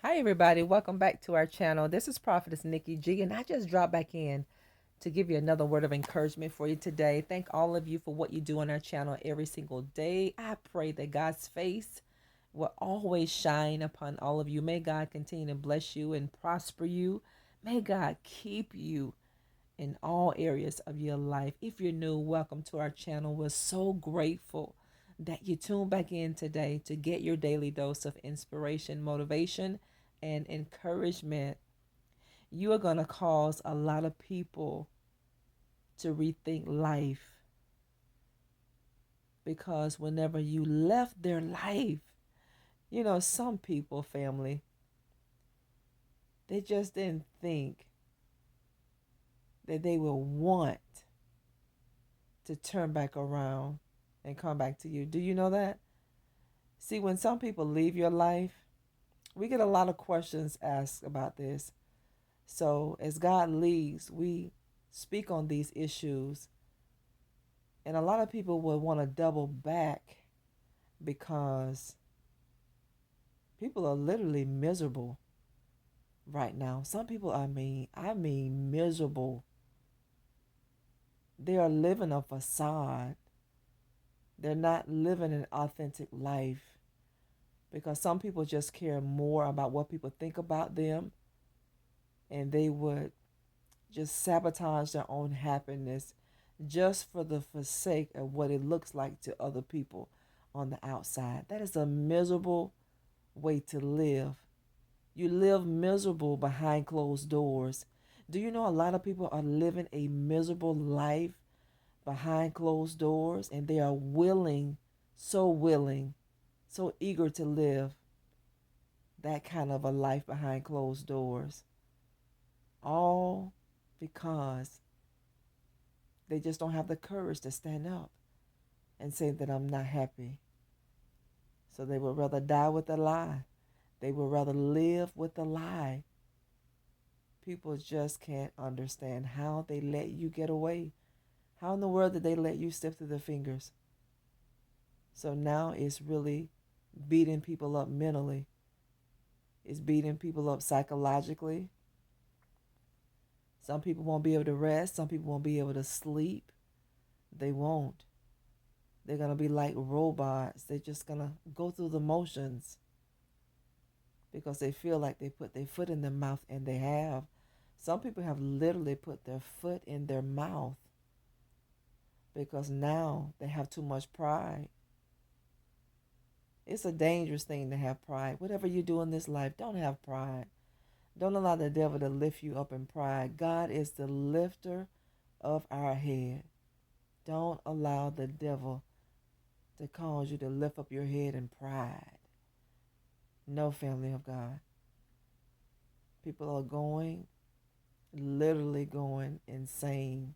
Hi, everybody. Welcome back to our channel. This is Prophetess Nikki G, and I just dropped back in to give you another word of encouragement for you today. Thank all of you for what you do on our channel every single day. I pray that God's face will always shine upon all of you. May God continue to bless you and prosper you. May God keep you in all areas of your life. If you're new, welcome to our channel. We're so grateful that you tune back in today to get your daily dose of inspiration, motivation, and encouragement. You are going to cause a lot of people to rethink life because whenever you left their life, some people, family, they just didn't think that they will want to turn back around and come back to you. Do you know that? See, when some people leave your life, we get a lot of questions asked about this. So, as God leads, we speak on these issues. And a lot of people will want to double back because people are literally miserable right now. Some people, I mean miserable. They are living a facade. They're not living an authentic life because some people just care more about what people think about them, and they would just sabotage their own happiness just for the sake of what it looks like to other people on the outside. That is a miserable way to live. You live miserable behind closed doors. Do you know a lot of people are living a miserable life behind closed doors, and they are willing, so eager to live that kind of a life behind closed doors? All because they just don't have the courage to stand up and say that I'm not happy. So they would rather die with a lie. They would rather live with a lie. People just can't understand how they let you get away. How in the world did they let you slip through their fingers? So now it's really beating people up mentally. It's beating people up psychologically. Some people won't be able to rest. Some people won't be able to sleep. They won't. They're going to be like robots. They're just going to go through the motions because they feel like they put their foot in their mouth, and they have. Some people have literally put their foot in their mouth because now they have too much pride. It's a dangerous thing to have pride. Whatever you do in this life, don't have pride. Don't allow the devil to lift you up in pride. God is the lifter of our head. Don't allow the devil to cause you to lift up your head in pride. No, family of God. People are literally going insane.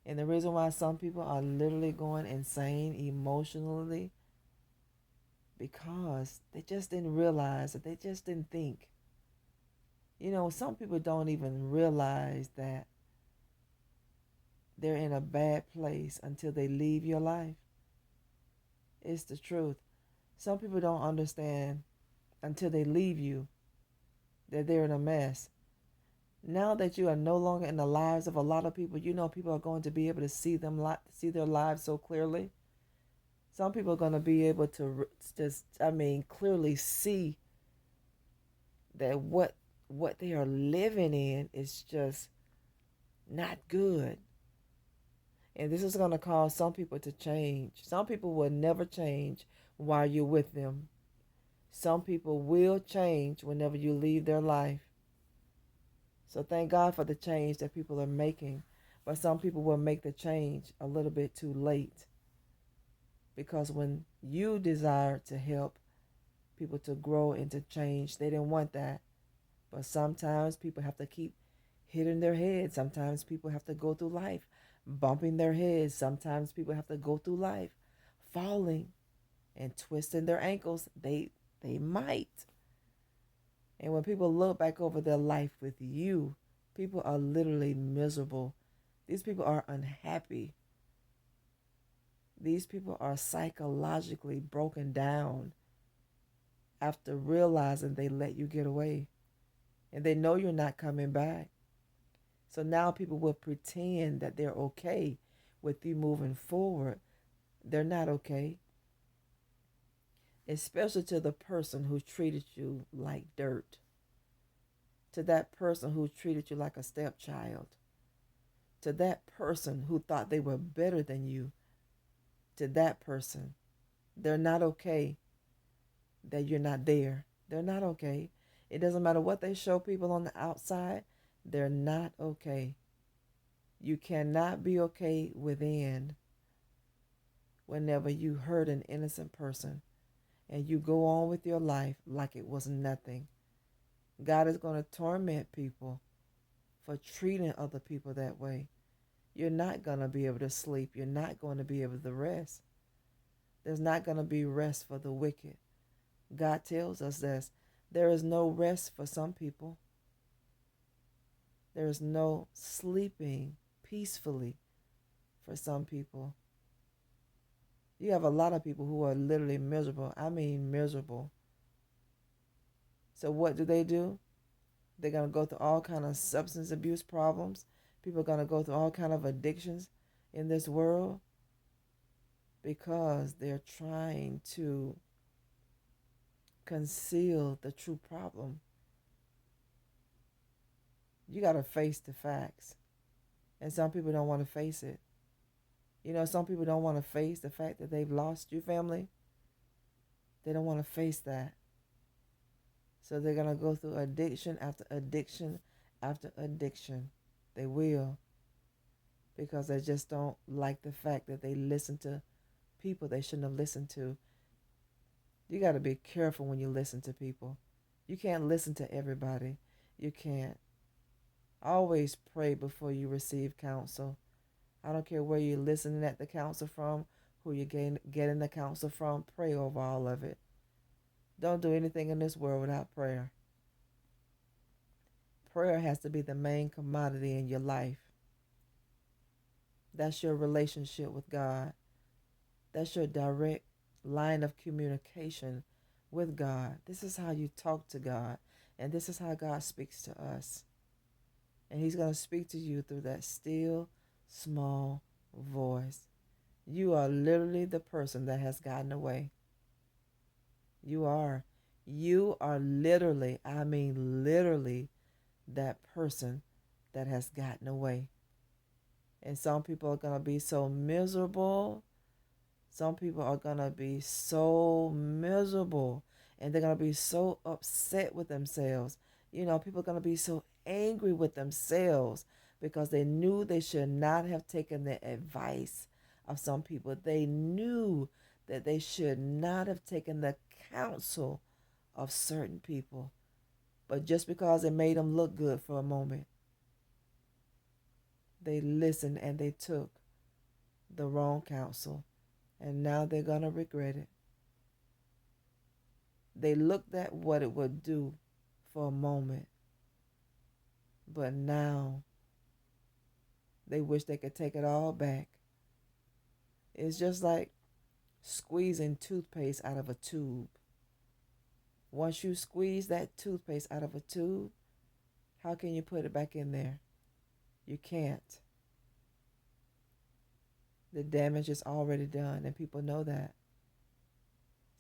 And the reason why some people are literally going insane emotionally, because they just didn't realize that, they just didn't think. Some people don't even realize that they're in a bad place until they leave your life. It's the truth. Some people don't understand until they leave you that they're in a mess. Now that you are no longer in the lives of a lot of people, people are going to be able to see their lives so clearly. Some people are going to be able to just, clearly see that what they are living in is just not good. And this is going to cause some people to change. Some people will never change while you're with them. Some people will change whenever you leave their life. So thank God for the change that people are making. But some people will make the change a little bit too late. Because when you desire to help people to grow and to change, they didn't want that. But sometimes people have to keep hitting their heads. Sometimes people have to go through life bumping their heads. Sometimes people have to go through life falling and twisting their ankles. They might. And when people look back over their life with you, people are literally miserable. These people are unhappy. These people are psychologically broken down. after realizing they let you get away and they know you're not coming back. So now people will pretend that they're okay with you moving forward. They're not okay, especially to the person who treated you like dirt, to that person who treated you like a stepchild, to that person who thought they were better than you, to that person. They're not okay that you're not there. They're not okay. It doesn't matter what they show people on the outside, they're not okay. You cannot be okay within whenever you hurt an innocent person and you go on with your life like it was nothing. God is going to torment people for treating other people that way. You're not going to be able to sleep. You're not going to be able to rest. There's not going to be rest for the wicked. God tells us this. There is no rest for some people. There is no sleeping peacefully for some people. You have a lot of people who are literally miserable. I mean miserable. So what do? They're going to go through all kind of substance abuse problems. People are going to go through all kind of addictions in this world because they're trying to conceal the true problem. You got to face the facts. And some people don't want to face it. You know, some people don't want to face the fact that they've lost you, family. They don't want to face that. So they're going to go through addiction after addiction after addiction. They will. Because they just don't like the fact that they listen to people they shouldn't have listened to. You got to be careful when you listen to people. You can't listen to everybody. You can't. Always pray before you receive counsel. I don't care where you're listening at the counsel from, who you're getting the counsel from. Pray over all of it. Don't do anything in this world without prayer. Prayer has to be the main commodity in your life. That's your relationship with God. That's your direct line of communication with God. This is how you talk to God. And this is how God speaks to us. And he's going to speak to you through that still, small voice. You are literally the person that has gotten away. You are. You are literally, I mean literally, that person that has gotten away. And some people are going to be so miserable. Some people are going to be so miserable. And they're going to be so upset with themselves. You know, people are going to be so angry with themselves because they knew they should not have taken the advice of some people. They knew that they should not have taken the counsel of certain people. But just because it made them look good for a moment, they listened and they took the wrong counsel. And now they're going to regret it. They looked at what it would do for a moment. But now they wish they could take it all back. It's just like squeezing toothpaste out of a tube. Once you squeeze that toothpaste out of a tube, how can you put it back in there? You can't. The damage is already done, and people know that.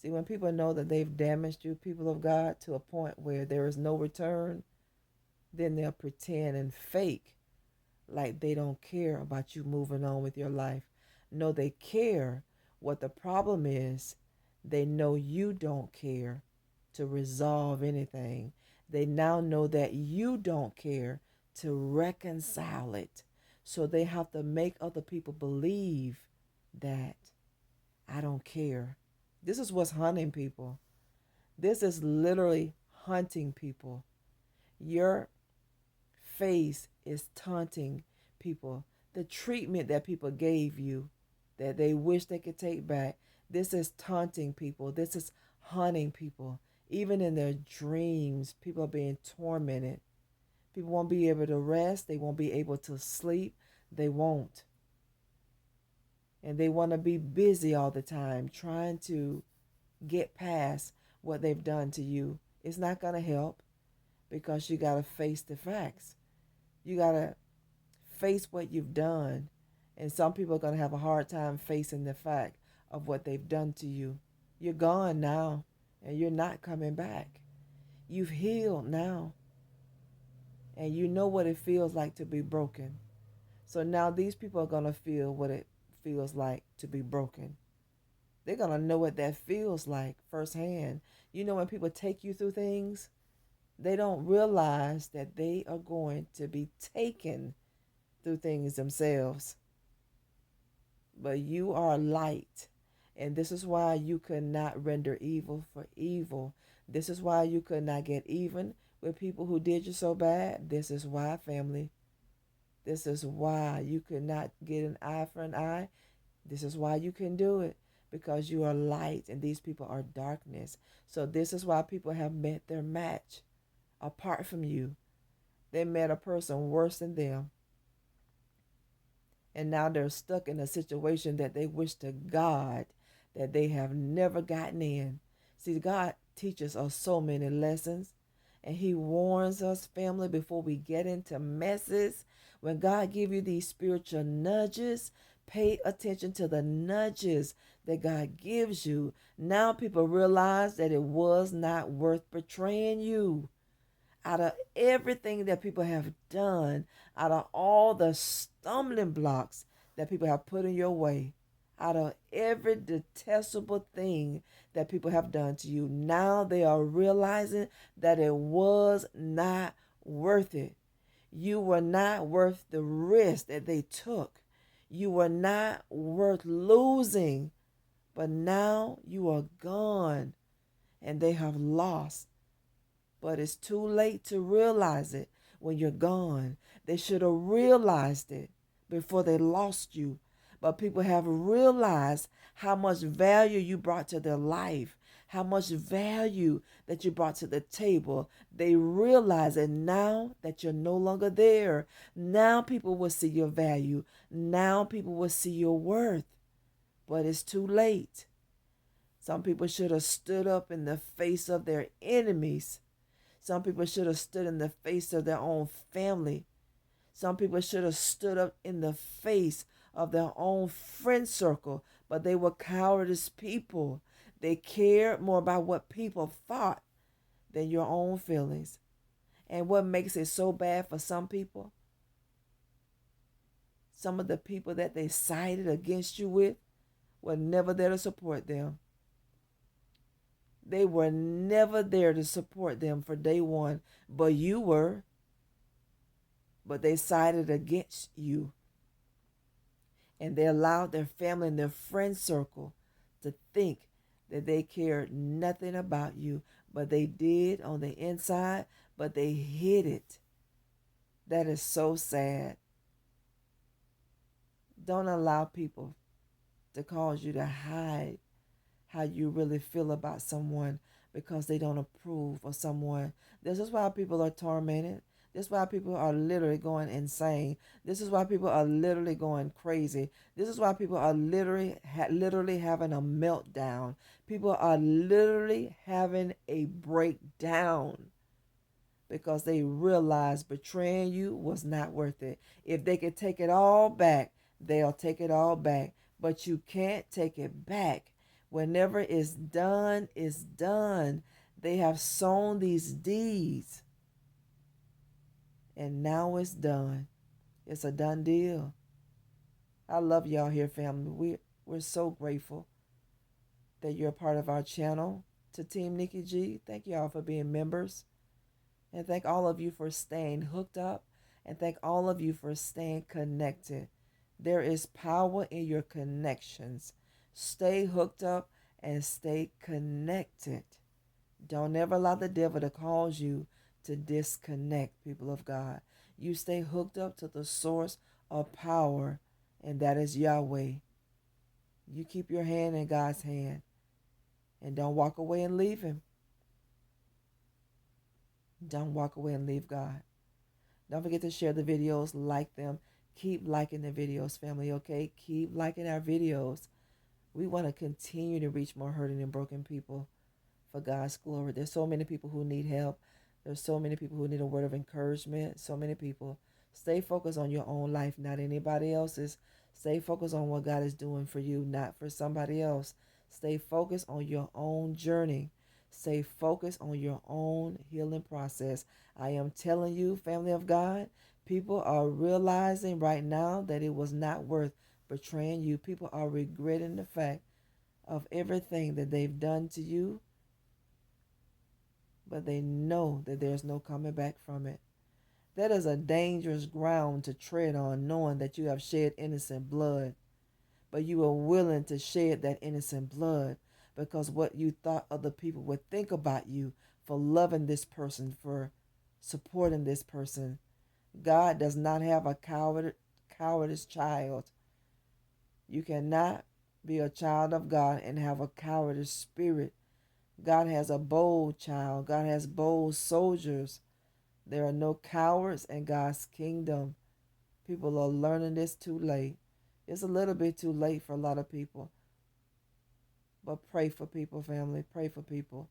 See, when people know that they've damaged you, people of God, to a point where there is no return, then they'll pretend and fake like they don't care about you moving on with your life. No, they care. What the problem is, they know you don't care to resolve anything. They now know that you don't care to reconcile it. So they have to make other people believe that I don't care. This is what's hunting people. This is literally hunting people. Your face is taunting people. The treatment that people gave you that they wish they could take back, this is taunting people. This is hunting people. Even in their dreams, people are being tormented. People won't be able to rest. They won't be able to sleep. They won't. And they want to be busy all the time trying to get past what they've done to you. It's not going to help because you got to face the facts. You got to face what you've done. And some people are going to have a hard time facing the fact of what they've done to you. You're gone now, and you're not coming back. You've healed now, and you know what it feels like to be broken. So now these people are going to feel what it feels like to be broken. They're going to know what that feels like firsthand. You know, when people take you through things, they don't realize that they are going to be taken through things themselves. But you are light. And this is why you could not render evil for evil. This is why you could not get even with people who did you so bad. This is why, family. This is why you could not get an eye for an eye. This is why you can do it. Because you are light and these people are darkness. So this is why people have met their match apart from you. They met a person worse than them. And now they're stuck in a situation that they wish to God that they have never gotten in. See, God teaches us so many lessons. And he warns us, family, before we get into messes. When God gives you these spiritual nudges, pay attention to the nudges that God gives you. Now people realize that it was not worth betraying you. Out of everything that people have done, out of all the stumbling blocks that people have put in your way, out of every detestable thing that people have done to you, now they are realizing that it was not worth it. You were not worth the risk that they took. You were not worth losing. But now you are gone and they have lost. But it's too late to realize it when you're gone. They should have realized it before they lost you. But people have realized how much value you brought to their life, how much value that you brought to the table. They realize it now that you're no longer there. Now people will see your value. Now people will see your worth. But it's too late. Some people should have stood up in the face of their enemies. Some people should have stood in the face of their own family. Some people should have stood up in the face of their own friend circle, but they were cowardice people. They cared more about what people thought than your own feelings. And what makes it so bad for some people, some of the people that they sided against you with were never there to support them. They were never there to support them for day one, but you were. But they sided against you. And they allowed their family and their friend circle to think that they cared nothing about you. But they did on the inside, but they hid it. That is so sad. Don't allow people to cause you to hide how you really feel about someone because they don't approve of someone. This is why people are tormented. This is why people are literally going insane. This is why people are literally going crazy. This is why people are literally having a meltdown. People are literally having a breakdown because they realize betraying you was not worth it. If they could take it all back, they'll take it all back. But you can't take it back. Whenever it's done, it's done. They have sown these deeds. And now it's done. It's a done deal. I love y'all here, family. We're so grateful that you're a part of our channel. To Team Nikki G, thank y'all for being members. And thank all of you for staying hooked up. And thank all of you for staying connected. There is power in your connections. Stay hooked up and stay connected. Don't ever allow the devil to cause you to disconnect, people of God. You stay hooked up to the source of power, and that is Yahweh. You keep your hand in God's hand, and don't walk away and leave him. Don't walk away and leave God. Don't forget to share the videos, like them. Keep liking the videos, family, okay? Keep liking our videos. We want to continue to reach more hurting and broken people. for God's glory. There's so many people who need help. There's so many people who need a word of encouragement. So many people. Stay focused on your own life, not anybody else's. Stay focused on what God is doing for you, not for somebody else. Stay focused on your own journey. Stay focused on your own healing process. I am telling you, family of God, people are realizing right now that it was not worth betraying you. People are regretting the fact of everything that they've done to you, but they know that there's no coming back from it. That is a dangerous ground to tread on, knowing that you have shed innocent blood, but you are willing to shed that innocent blood because what you thought other people would think about you for loving this person, for supporting this person. God does not have a cowardice child. You cannot be a child of God and have a cowardice spirit. God has a bold child. God has bold soldiers. There are no cowards in God's kingdom. People are learning this too late. It's a little bit too late for a lot of people. But pray for people, family. Pray for people.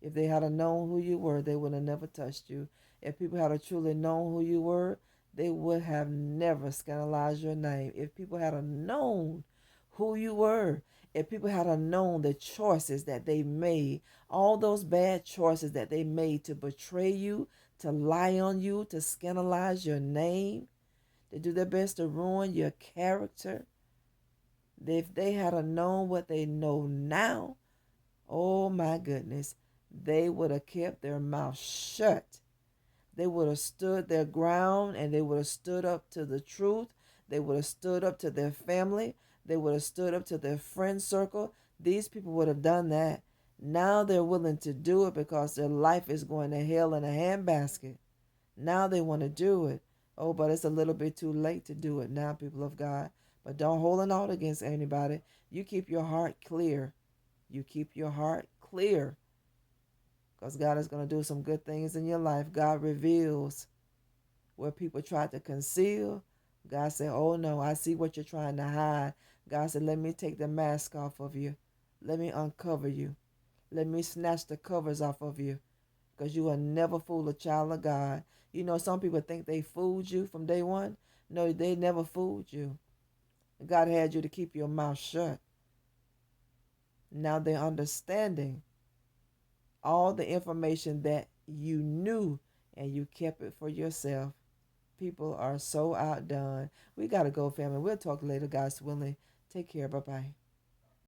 If they had known who you were, they would have never touched you. If people had truly known who you were, they would have never scandalized your name. If people had known who you were, if people had known the choices that they made, all those bad choices that they made to betray you, to lie on you, to scandalize your name, to do their best to ruin your character, if they had known what they know now, oh my goodness, they would have kept their mouth shut. They would have stood their ground and they would have stood up to the truth. They would have stood up to their family. They would have stood up to their friend circle. These people would have done that. Now they're willing to do it because their life is going to hell in a handbasket. Now they want to do it. Oh, but it's a little bit too late to do it now, people of God. But don't hold it out against anybody. You keep your heart clear. You keep your heart clear because God is going to do some good things in your life. God reveals where people try to conceal. God said, oh no, I see what you're trying to hide. God said, let me take the mask off of you. Let me uncover you. Let me snatch the covers off of you because you will never fool a child of God. You know, some people think they fooled you from day one. No, they never fooled you. God had you to keep your mouth shut. Now they're understanding all the information that you knew and you kept it for yourself. People are so outdone. We got to go, family. We'll talk later, God's willing. Take care. Bye-bye.